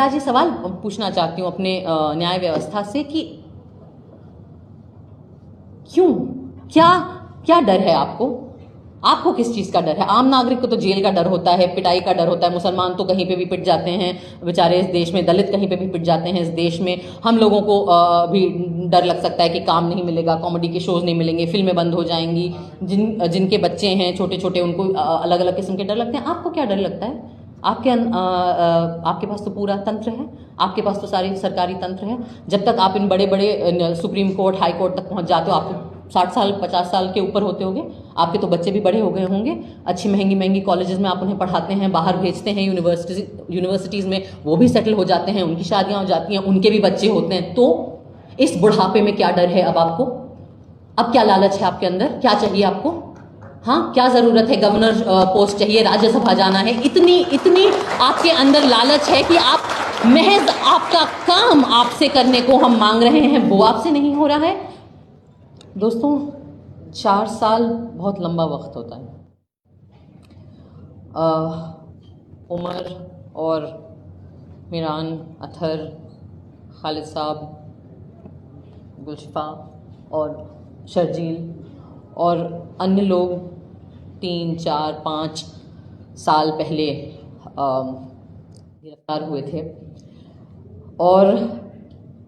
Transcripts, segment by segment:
आज ये सवाल पूछना चाहती हूँ अपने न्याय व्यवस्था से कि क्यों, क्या क्या डर है आपको? आपको किस चीज का डर है? आम नागरिक को तो जेल का डर होता है, पिटाई का डर होता है, मुसलमान तो कहीं पे भी पिट जाते हैं बेचारे इस देश में, दलित कहीं पे भी पिट जाते हैं इस देश में। हम लोगों को भी डर लग सकता है कि काम नहीं मिलेगा, कॉमेडी के शोज नहीं मिलेंगे, फिल्में बंद हो जाएंगी, जिनके बच्चे हैं छोटे छोटे उनको अलग अलग किस्म के डर लगते हैं। आपको क्या डर लगता है? आपके पास तो पूरा तंत्र है, आपके पास तो सारी सरकारी तंत्र है। जब तक आप इन बड़े बड़े सुप्रीम कोर्ट, हाई कोर्ट तक पहुंच जाते हो, आपको 60 साल 50 साल के ऊपर होते होंगे, आपके तो बच्चे भी बड़े हो गए होंगे, अच्छी महंगी महंगी कॉलेजेस में आप उन्हें पढ़ाते हैं, बाहर भेजते हैं यूनिवर्सिटीज़ में, वो भी सेटल हो जाते हैं, उनकी शादियां हो जाती हैं, उनके भी बच्चे होते हैं। तो इस बुढ़ापे में क्या डर है अब आपको? अब क्या लालच है आपके अंदर? क्या चाहिए आपको? हाँ, क्या जरूरत है? गवर्नर पोस्ट चाहिए, राज्यसभा जाना है, इतनी आपके अंदर लालच है कि आप महज आपका काम आपसे करने को हम मांग रहे हैं, वो आपसे नहीं हो रहा है। दोस्तों, 4 साल बहुत लंबा वक्त होता है। उमर और मीरान, अतहर, खालिद साहब, गुलशिफा और शर्जील और अन्य लोग 3, 4, 5 साल पहले गिरफ्तार हुए थे। और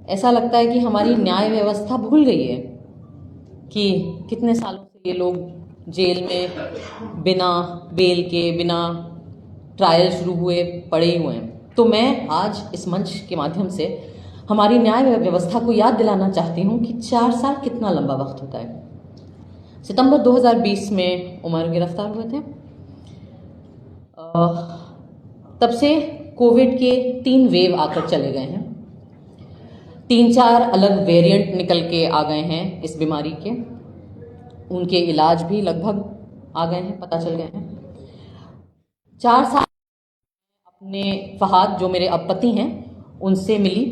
ऐसा लगता है कि हमारी न्याय व्यवस्था भूल गई है कि कितने सालों से ये लोग जेल में बिना बेल के, बिना ट्रायल शुरू हुए पड़े ही हुए हैं। तो मैं आज इस मंच के माध्यम से हमारी न्याय व्यवस्था को याद दिलाना चाहती हूँ कि 4 साल कितना लंबा वक्त होता है। सितंबर 2020 में उमर गिरफ्तार हुए थे। तब से कोविड के 3 वेव आकर चले गए हैं, 3-4 अलग वेरिएंट निकल के आ गए हैं इस बीमारी के, उनके इलाज भी लगभग आ गए हैं, पता चल गए हैं। 4 साल अपने फहाद, जो मेरे अब पति हैं, उनसे मिली,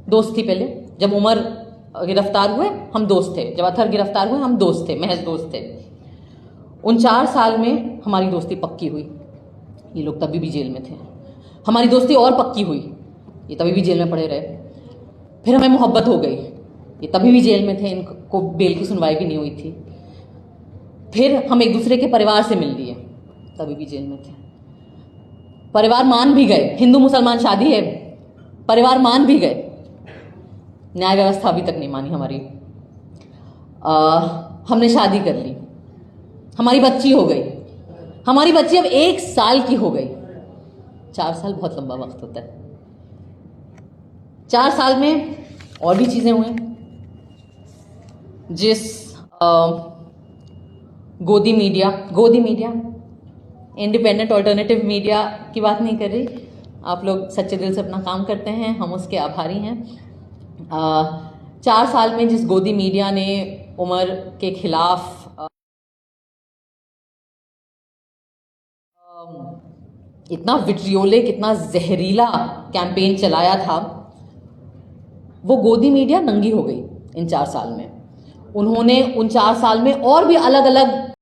दोस्त थी पहले। जब उमर गिरफ्तार हुए हम दोस्त थे, जब अतहर गिरफ्तार हुए हम दोस्त थे, महज दोस्त थे। उन 4 साल में हमारी दोस्ती पक्की हुई, ये लोग तभी भी जेल में थे। हमारी दोस्ती और पक्की हुई, ये तभी भी जेल में पड़े रहे। फिर हमें मोहब्बत हो गई, ये तभी भी जेल में थे, इनको बेल की सुनवाई भी नहीं हुई थी। फिर हम एक दूसरे के परिवार से मिल लिए, तभी भी जेल में थे। परिवार मान भी गए, हिंदू मुसलमान शादी है, परिवार मान भी गए, न्याय व्यवस्था अभी तक नहीं मानी हमारी। हमने शादी कर ली, हमारी बच्ची हो गई, हमारी बच्ची अब 1 साल की हो गई। 4 साल बहुत लंबा वक्त होता है। 4 साल में और भी चीजें हुई, जिस गोदी मीडिया इंडिपेंडेंट ऑल्टरनेटिव मीडिया की बात नहीं कर रही, आप लोग सच्चे दिल से अपना काम करते हैं, हम उसके आभारी हैं। 4 साल में जिस गोदी मीडिया ने उमर के खिलाफ इतना विट्रियोलिक, इतना जहरीला कैंपेन चलाया था, वो गोदी मीडिया नंगी हो गई इन 4 साल में। उन्होंने उन 4 साल में और भी अलग अलग